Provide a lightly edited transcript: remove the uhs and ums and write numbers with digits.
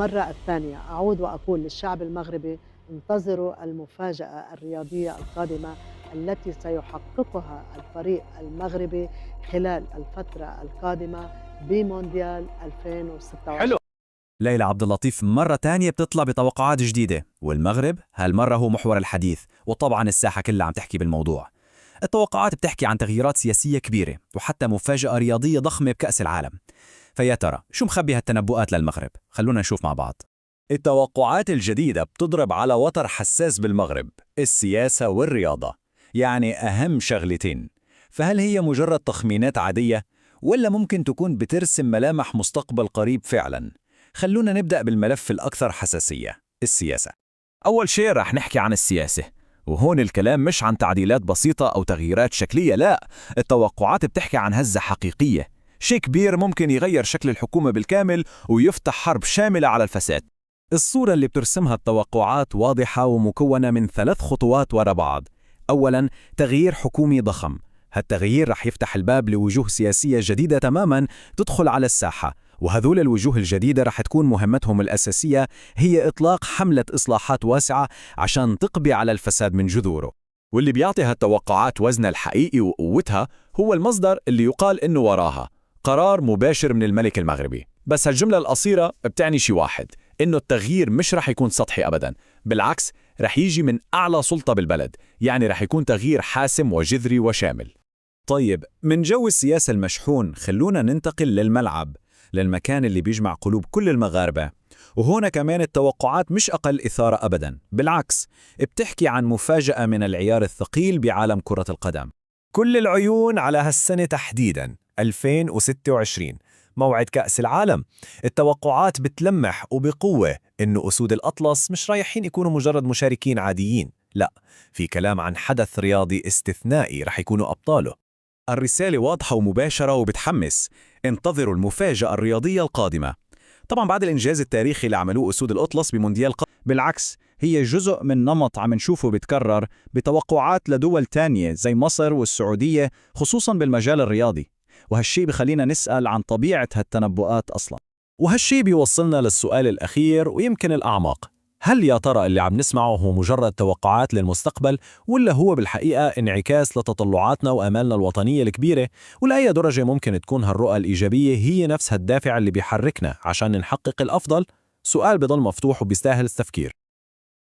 المرة الثانية أعود وأقول للشعب المغربي: انتظروا المفاجأة الرياضية القادمة التي سيحققها الفريق المغربي خلال الفترة القادمة بمونديال حلو. 2026. ليلى عبد اللطيف مرة تانية بتطلع بتوقعات جديدة، والمغرب هالمرة هو محور الحديث، وطبعا الساحة كلها عم تحكي بالموضوع. التوقعات بتحكي عن تغييرات سياسية كبيرة وحتى مفاجأة رياضية ضخمة بكأس العالم. فيا ترى شو مخبي هالتنبؤات للمغرب؟ خلونا نشوف مع بعض. التوقعات الجديدة بتضرب على وتر حساس بالمغرب، السياسة والرياضة، يعني أهم شغلتين. فهل هي مجرد تخمينات عادية، ولا ممكن تكون بترسم ملامح مستقبل قريب فعلا؟ خلونا نبدأ بالملف الأكثر حساسية، السياسة. أول شيء رح نحكي عن السياسة، وهون الكلام مش عن تعديلات بسيطة أو تغييرات شكلية، لا، التوقعات بتحكي عن هزة حقيقية، شيء كبير ممكن يغير شكل الحكومة بالكامل ويفتح حرب شاملة على الفساد. الصورة اللي بترسمها التوقعات واضحة ومكونة من 3 خطوات ورا بعض. أولاً، تغيير حكومي ضخم. هالتغيير رح يفتح الباب لوجوه سياسية جديدة تماماً تدخل على الساحة، وهذول الوجوه الجديدة رح تكون مهمتهم الأساسية هي إطلاق حملة إصلاحات واسعة عشان تقضي على الفساد من جذوره. واللي بيعطي هالتوقعات وزنها الحقيقي وقوتها هو المصدر اللي يقال إنه وراها قرار مباشر من الملك المغربي. بس هالجملة القصيرة بتعني شي واحد، إنه التغيير مش رح يكون سطحي أبداً، بالعكس رح يجي من أعلى سلطة بالبلد، يعني رح يكون تغيير حاسم وجذري وشامل. طيب، من جو السياسة المشحون خلونا ننتقل للملعب، للمكان اللي بيجمع قلوب كل المغاربة. وهنا كمان التوقعات مش أقل إثارة أبداً، بالعكس بتحكي عن مفاجأة من العيار الثقيل بعالم كرة القدم. كل العيون على هالسنة تحديداً 2026، موعد كأس العالم. التوقعات بتلمح وبقوة إنه أسود الأطلس مش رايحين يكونوا مجرد مشاركين عاديين، لا، في كلام عن حدث رياضي استثنائي رح يكونوا أبطاله. الرسالة واضحة ومباشرة وبتحمس، انتظروا المفاجأة الرياضية القادمة. طبعا بعد الإنجاز التاريخي اللي عملوه أسود الأطلس بمونديال بالعكس هي جزء من نمط عم نشوفه بيتكرر بتوقعات لدول تانية زي مصر والسعودية، خصوصا بالمجال الرياضي. وهالشي بخلينا نسأل عن طبيعة هالتنبؤات أصلا. وهالشي بيوصلنا للسؤال الأخير ويمكن الأعمق: هل يا ترى اللي عم نسمعه هو مجرد توقعات للمستقبل، ولا هو بالحقيقة انعكاس لتطلعاتنا وآمالنا الوطنية الكبيرة؟ ولأي درجة ممكن تكون هالرؤى الإيجابية هي نفس هالدافع اللي بيحركنا عشان نحقق الأفضل؟ سؤال بضل مفتوح وبيستاهل التفكير.